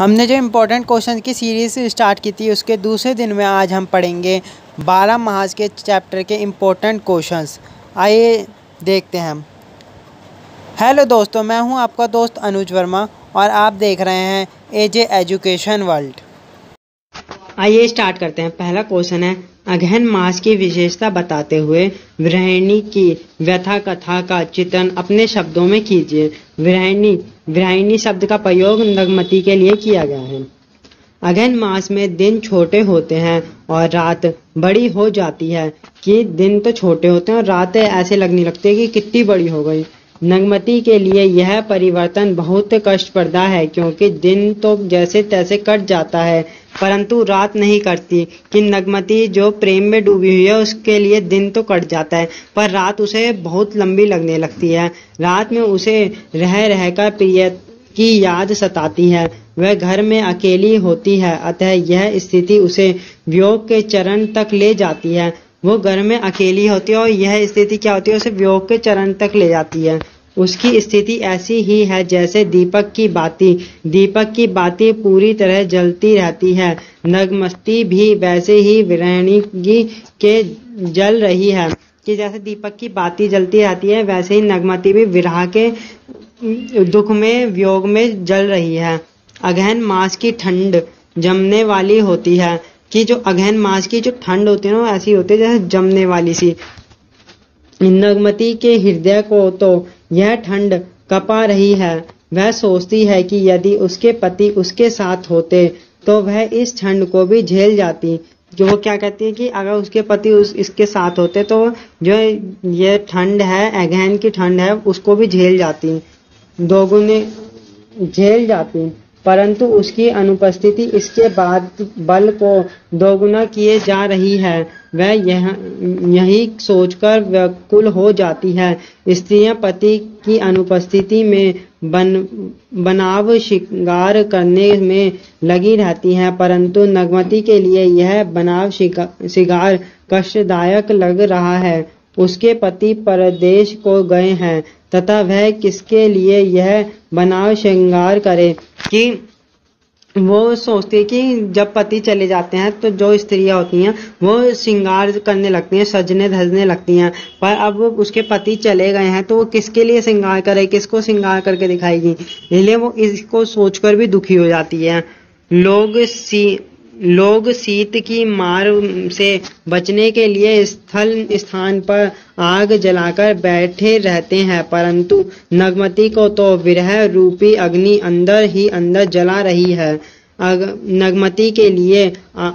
हमने जो important question की सीरीज़ स्टार्ट की थी उसके दूसरे दिन में आज हम पढ़ेंगे 12 महाज के चैप्टर के इम्पोर्टेंट क्वेश्चंस। आइए देखते हैं हम। हेलो दोस्तों, मैं हूं आपका दोस्त अनुज वर्मा और आप देख रहे हैं एजे एजुकेशन वर्ल्ड। आइए स्टार्ट करते हैं। पहला क्वेश्चन है, अगहन मास की विशेषता बताते हुए विरहिणी की व्यथा कथा का चित्रण अपने शब्दों में कीजिए। विरहिणी शब्द का प्रयोग नगमती के लिए किया गया है। अगहन मास में दिन छोटे होते हैं और रात बड़ी हो जाती है। कि दिन तो छोटे होते हैं और रात ऐसे लगने लगती है कि कितनी बड़ी हो गई। नगमती के लिए यह परिवर्तन बहुत कष्टप्रद है, क्योंकि दिन तो जैसे तैसे कट जाता है परंतु रात नहीं कटती। कि नगमती जो प्रेम में डूबी हुई है उसके लिए दिन तो कट जाता है पर रात उसे बहुत लंबी लगने लगती है। रात में उसे रह रहकर प्रिय की याद सताती है। वह घर में अकेली होती है, अतः यह स्थिति उसे वियोग के चरण तक ले जाती है। वो घर में अकेली होती है और यह स्थिति क्या होती है, उसे वियोग के चरण तक ले जाती है। उसकी स्थिति ऐसी ही है जैसे दीपक की बाती पूरी तरह जलती रहती है। नगमती भी वैसे ही विरहिणी के जल रही है। कि जैसे दीपक की बाती जलती रहती है वैसे ही नगमती भी विरह के दुख में वियोग में जल रही है। अगहन मास की ठंड जमने वाली होती है। कि जो अगहन मास की जो ठंड होती है ना वो ऐसी होती है जैसे जमने वाली सी। नगमती के हृदय को तो यह ठंड कपा रही है। वह सोचती है कि यदि उसके पति उसके साथ होते तो वह इस ठंड को भी झेल जाती। जो वो क्या कहती है कि अगर उसके पति इसके साथ होते तो जो ये ठंड है, अगहन की ठंड है, उसको भी झेल जाती, दोगुने झेल जाती। परंतु उसकी अनुपस्थिति इसके बाद बल को दोगुना किए जा रही है। वह यही सोचकर व्याकुल हो जाती है। स्त्रियां पति की अनुपस्थिति में बनाव श्रृंगार करने में लगी रहती हैं, परंतु नगमती के लिए यह बनाव श्रृंगार कष्टदायक लग रहा है। उसके पति परदेश को गए हैं तथा वह किसके लिए यह बनाव श्रृंगार करे। कि वो सोचती है कि जब पति चले जाते हैं तो जो स्त्रियां होती हैं वो श्रृंगार करने लगती हैं, सजने धजने लगती हैं, पर अब उसके पति चले गए हैं तो वो किसके लिए श्रृंगार करे, किसको श्रृंगार करके दिखाएगी। इसलिए वो इसको सोचकर भी दुखी हो जाती है। लोग शीत की मार से बचने के लिए स्थान पर आग जलाकर बैठे रहते हैं, परंतु नगमती को तो विरह रूपी अग्नि अंदर ही अंदर जला रही है। नगमती के लिए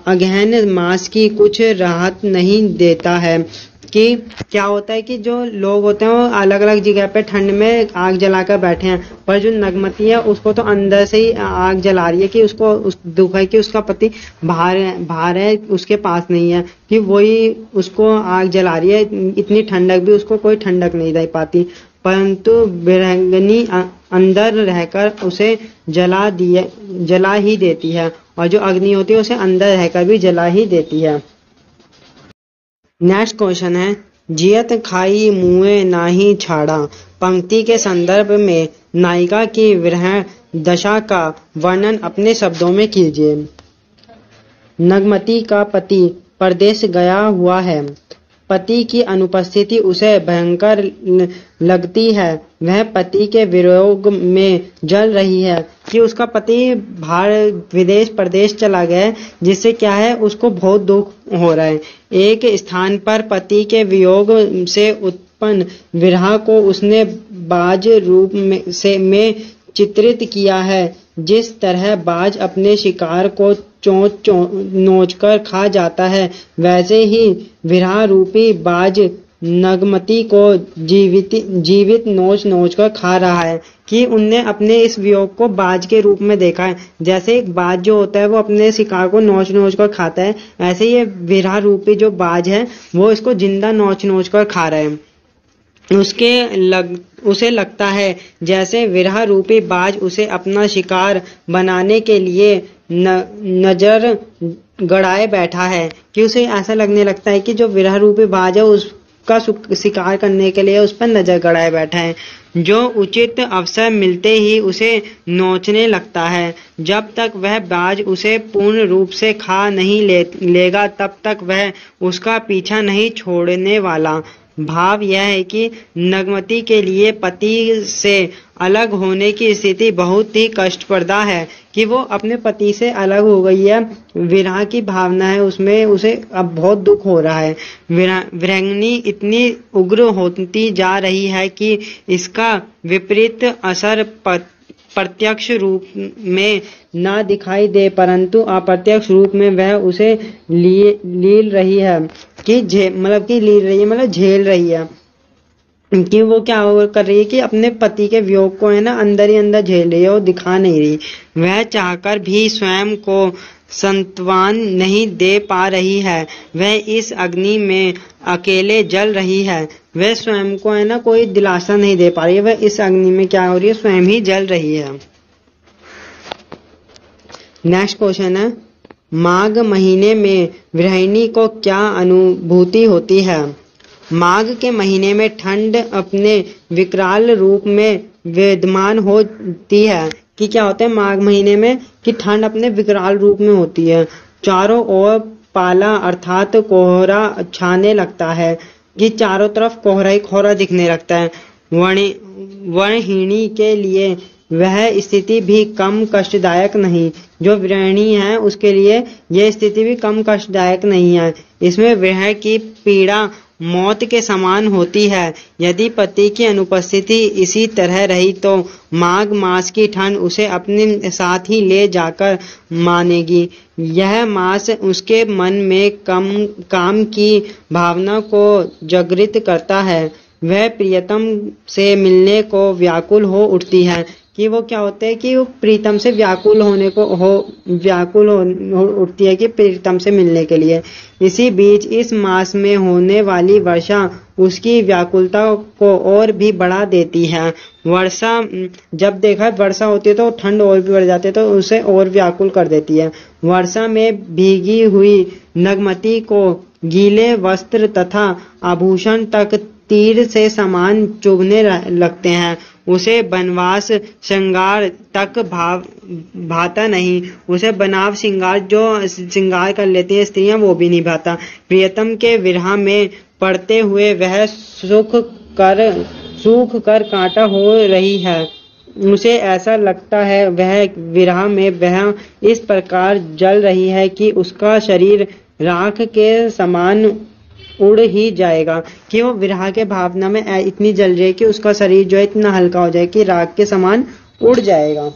अगहन मास की कुछ राहत नहीं देता है। कि क्या होता है कि जो लोग होते हैं वो अलग अलग जगह पे ठंड में आग जलाकर बैठे हैं, पर जो नगमती है उसको तो अंदर से ही आग जला रही है। कि उसको दुख है कि उसका पति बाहर है, उसके पास नहीं है, कि वही उसको आग जला रही है। इतनी ठंडक भी उसको कोई ठंडक नहीं दे पाती, परंतु विरंगनी अंदर रहकर उसे जला ही देती है, और जो अग्नि होती है उसे अंदर रहकर भी जला ही देती है। नेक्स्ट क्वेश्चन है, जियत खाई मुँहे नाही छाड़ा। पंक्ति के संदर्भ में नायिका की विरह दशा का वर्णन अपने शब्दों में कीजिए। नगमती का पति परदेश गया हुआ है। पति की अनुपस्थिति उसे भयंकर लगती है। वह पति के वियोग में जल रही है। कि उसका पति बाहर विदेश प्रदेश चला गया है, जिससे क्या है उसको बहुत दुख हो रहा है। एक स्थान पर पति के वियोग से उत्पन्न विरह को उसने बाज रूप में चित्रित किया है। जिस तरह बाज अपने शिकार को नोच कर खा जाता है, वैसे ही विरह रूपी बाज नगमती को जीवित नोच कर खा रहा है। कि उनने अपने इस वियोग को बाज के रूप में देखा है। जैसे एक बाज जो होता है वो अपने शिकार को नोच कर खाता है, ऐसे ये विरह रूपी जो बाज है वो इसको जिंदा नोच कर खा रहा है। उसे लगता है जैसे विरह रूपी बाज उसे अपना शिकार बनाने के लिए नजर गड़ाए बैठा है। कि उसे ऐसा लगने लगता है कि जो विरह रूपी बाज है उसका शिकार करने के लिए उस पर नजर गड़ाए बैठा है। जो उचित अवसर मिलते ही उसे नोचने लगता है। जब तक वह बाज उसे पूर्ण रूप से खा नहीं लेगा तब तक वह उसका पीछा नहीं छोड़ने वाला। भाव यह है कि नगमती के लिए पति से अलग होने की स्थिति बहुत ही कष्टप्रदा है कि वो अपने पति से अलग हो गई है। विरह की भावना है उसमें, उसे अब बहुत दुख हो रहा है। विरंगिनी इतनी उग्र होती जा रही है कि इसका विपरीत असर प्रत्यक्ष रूप में ना दिखाई दे, परंतु अप्रत्यक्ष रूप में वह उसे लील रही है कि झेल रही है कि वो क्या कर रही है कि अपने पति के वियोग को है ना अंदर ही अंदर झेल रही है, वो दिखा नहीं रही। वह चाहकर भी स्वयं को सांत्वना नहीं दे पा रही है। वह इस अग्नि में अकेले जल रही है। वह स्वयं को है ना कोई दिलासा नहीं दे पा रही है। वह इस अग्नि में क्या हो रही है, स्वयं ही जल रही है। नेक्स्ट क्वेश्चन है, माघ महीने में गृहिणी को क्या अनुभूति होती है? माघ के महीने में ठंड अपने विकराल रूप में विद्यमान होती है। कि क्या होता है माघ महीने में कि ठंड अपने विकराल रूप में होती है। चारों ओर पाला अर्थात कोहरा छाने लगता है कि चारों तरफ कोहरा ही कोहरा दिखने लगता है। गृहिणी के लिए वह स्थिति भी कम कष्टदायक नहीं। जो गृहिणी है उसके लिए यह स्थिति भी कम कष्टदायक नहीं है। इसमें विरह की पीड़ा मौत के समान होती है। यदि पति की अनुपस्थिति इसी तरह रही तो माघ मास की ठंड उसे अपने साथ ही ले जाकर मानेगी। यह मास उसके मन में काम की भावना को जागृत करता है। वह प्रियतम से मिलने को व्याकुल हो उठती है। कि वो क्या होता है कि वो प्रीतम से व्याकुल हो उठती है कि प्रीतम से मिलने के लिए। इसी बीच इस मास में होने वाली वर्षा उसकी व्याकुलता को और भी बढ़ा देती है। वर्षा जब देखा वर्षा होती है तो ठंड और भी बढ़ जाती है, तो उसे और व्याकुल कर देती है। वर्षा में भीगी हुई नगमती को गीले वस्त्र तथा आभूषण तक तीर से समान चुभने लगते हैं। उसे बनवास श्रृंगार तक भाता नहीं। उसे बनाव श्रृंगार जो श्रृंगार कर लेती है स्त्रियां वो भी नहीं भाता। प्रियतम के विरह में पड़ते हुए वह सूख कर कांटा हो रही है। उसे ऐसा लगता है वह विरह में वह इस प्रकार जल रही है कि उसका शरीर राख के समान उड़ ही जाएगा। कि वो विरह के भावना में इतनी जल रही है कि उसका शरीर जो है इतना हल्का हो जाए कि राख के समान उड़ जाएगा।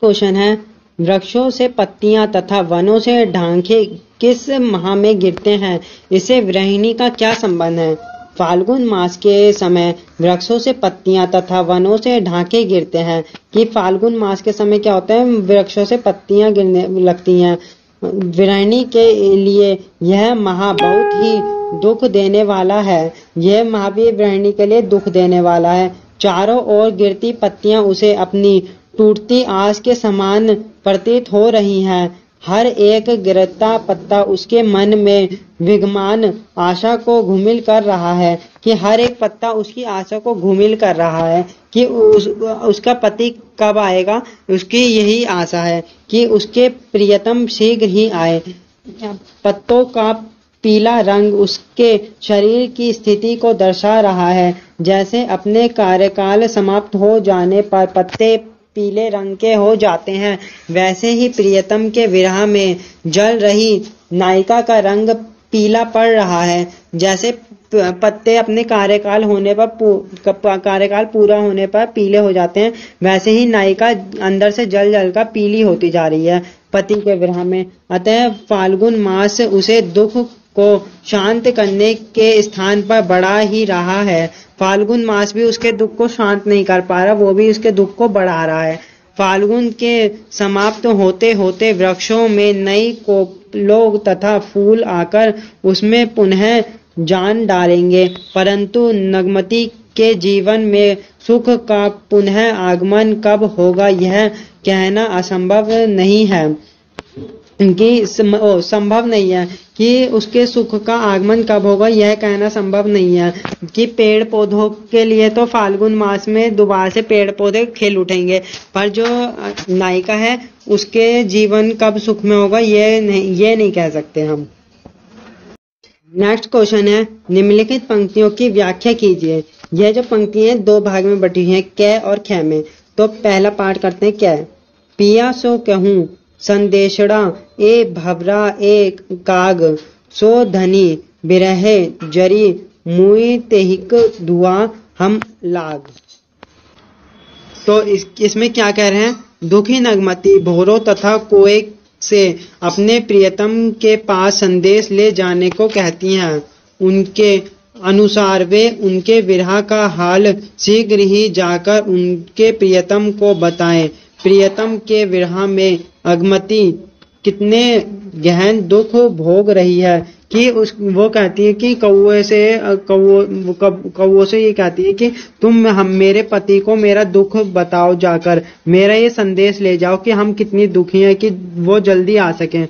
क्वेश्चन है, वृक्षों से पत्तियां तथा वनों से ढांखे किस माह में गिरते हैं? इससे गृहिणी का क्या संबंध है? फाल्गुन मास के समय वृक्षों से पत्तियां तथा वनों से ढांके गिरते हैं। कि फाल्गुन मास के समय क्या होता है, वृक्षों से पत्तियां गिरने लगती हैं। गृहिणी के लिए यह माह बहुत ही दुख देने वाला है। यह माह भी गृहिणी के लिए दुख देने वाला है। चारों ओर गिरती पत्तियां उसे अपनी टूटती आस के समान प्रतीत हो रही हैं। हर एक गिरता पत्ता उसके मन में विद्यमान आशा को घुमिल कर रहा है। कि हर एक पत्ता उसकी आशा को घुमिल कर रहा है कि उसका पति कब आएगा। उसकी यही आशा है कि उसके प्रियतम शीघ्र ही आए। पत्तों का पीला रंग उसके शरीर की स्थिति को दर्शा रहा है। जैसे अपने कार्यकाल समाप्त हो जाने पर पत्ते पीले रंग के हो जाते हैं, वैसे ही प्रियतम के विरह में जल रही नायिका का रंग पीला पड़ रहा है। जैसे पत्ते अपने कार्यकाल पूरा होने पर पीले हो जाते हैं, वैसे ही नायिका अंदर से जल जल कर पीली होती जा रही है पति के विरह में। अतः फाल्गुन मास उसे दुख को शांत करने के स्थान पर बढ़ा ही रहा है। फाल्गुन मास भी उसके दुख को शांत नहीं कर पा रहा, वो भी उसके दुख को बढ़ा रहा है। फाल्गुन के समाप्त होते होते वृक्षों में नई कोपलों तथा फूल आकर उसमें पुनः जान डालेंगे, परंतु नगमती के जीवन में सुख का पुनः आगमन कब होगा यह कहना असंभव नहीं है। कि संभव नहीं है कि उसके सुख का आगमन कब होगा, यह कहना संभव नहीं है। कि पेड़ पौधों के लिए तो फाल्गुन मास में दोबारा से पेड़ पौधे खिल उठेंगे, पर जो नायिका है उसके जीवन कब सुख में होगा ये नहीं कह सकते हम। नेक्स्ट क्वेश्चन है, निम्नलिखित पंक्तियों की व्याख्या कीजिए। यह जो पंक्तियां दो भाग में बटी हैं, कै और खे में। तो पहला पाठ करते हैं कै। पिया सो कहूँ संदेशड़ा ए भवरा ए काग, सो धनी बिरहे जरी मुई तेहिक धुआ हम लाग। तो इसमें क्या कह रहे हैं, दुखी नगमती भोरों तथा कोए से अपने प्रियतम के पास संदेश ले जाने को कहती हैं। उनके अनुसार वे उनके विरह का हाल शीघ्र ही जाकर उनके प्रियतम को बताएं। प्रियतम के विरह में अगमती कितने गहन दुख भोग रही है कि वो कहती है कि कौवे से ये कहती है कि हम मेरे पति को मेरा दुख बताओ, जाकर मेरा ये संदेश ले जाओ कि हम कितनी दुखी हैं, कि वो जल्दी आ सकें।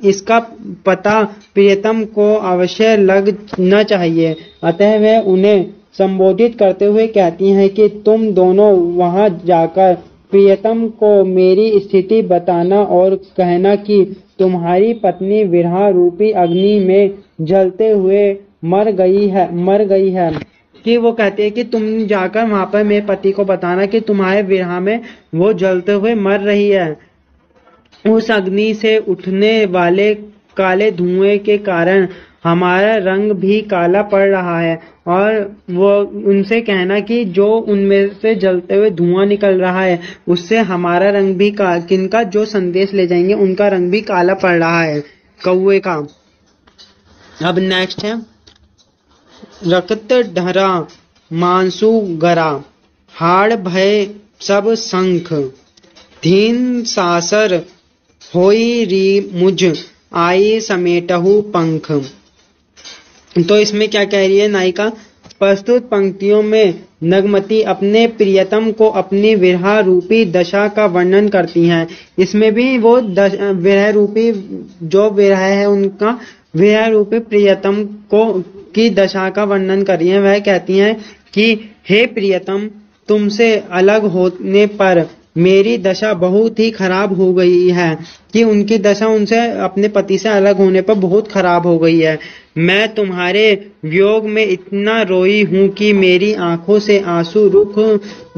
इसका पता प्रियतम को अवश्य लग न चाहिए, अतः वह उन्हें संबोधित करते हुए कहती हैं कि तुम दोनों वहां जाकर प्रियतम को मेरी स्थिति बताना और कहना कि तुम्हारी पत्नी विरह रूपी अग्नि में जलते हुए मर गई है। कि वो कहते हैं कि तुम जाकर वहां पर मेरे पति को बताना कि तुम्हारे विरह में वो जलते हुए मर रही है। उस अग्नि से उठने वाले काले धुएं के कारण हमारा रंग भी काला पड़ रहा है, और वो उनसे कहना कि जो उनमें से जलते हुए धुआं निकल रहा है उससे हमारा रंग भी किनका जो संदेश ले जाएंगे उनका रंग भी काला पड़ रहा है, कौवे का। अब नेक्स्ट है, रक्त ढरा मांसू गरा, हाड़ भय सब शंख, धीन सासर होई री मुझ, आई समेटहु पंख। तो इसमें क्या कह रही है नायिका, प्रस्तुत पंक्तियों में नगमती अपने प्रियतम को अपनी विरह रूपी दशा का वर्णन करती हैं। इसमें भी वो विरह रूपी जो विरह है उनका विरह रूपी प्रियतम को की दशा का वर्णन कर रही है। वह कहती हैं कि हे प्रियतम, तुमसे अलग होने पर मेरी दशा बहुत ही खराब हो गई है, कि उनकी दशा उनसे अपने पति से अलग होने पर बहुत खराब हो गई है। मैं तुम्हारे वियोग में इतना रोई हूँ कि मेरी आंखों से आंसू रुख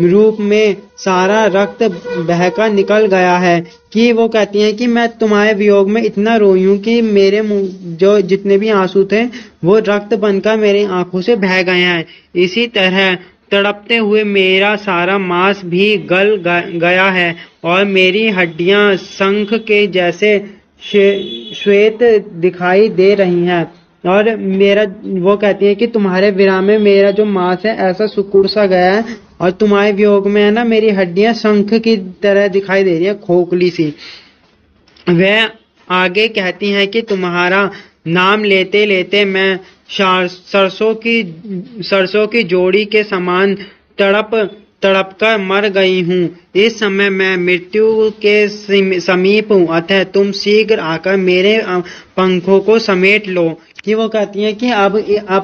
रूप में सारा रक्त बहकर निकल गया है। कि वो कहती हैं कि मैं तुम्हारे वियोग में इतना रोई हूँ कि मेरे मुंह जो जितने भी आंसू थे वो रक्त बनकर मेरी आंखों से बह गए हैं। इसी तरह तड़पते हुए मेरा सारा मांस भी गल गया है और मेरी हड्डियां शंख के जैसे श्वेत दिखाई दे रही हैं। और मेरा वो कहती है कि तुम्हारे विरह में मेरा जो मांस है ऐसा सिकुड़ सा गया है, और तुम्हारे वियोग में है ना मेरी हड्डियां शंख की तरह दिखाई दे रही है, खोखली सी। वह आगे कहती हैं कि तुम्हारा नाम लेते लेते मैं सरसों की जोड़ी के समान तड़प कर मर गई हूँ। इस समय मैं मृत्यु के समीप हूँ, अतः तुम शीघ्र आकर मेरे पंखों को समेट लो। कि वो कहती है कि अब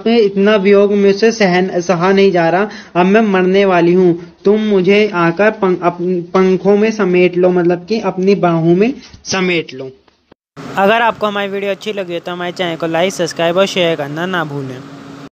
इतना वियोग मुझसे सहा नहीं जा रहा, अब मैं मरने वाली हूँ, तुम मुझे आकर पंखों में समेट लो, मतलब कि अपनी बाहों में समेट लो। अगर आपको हमारी वीडियो अच्छी लगी हो तो हमारे चैनल को लाइक, सब्सक्राइब और शेयर करना ना भूलें।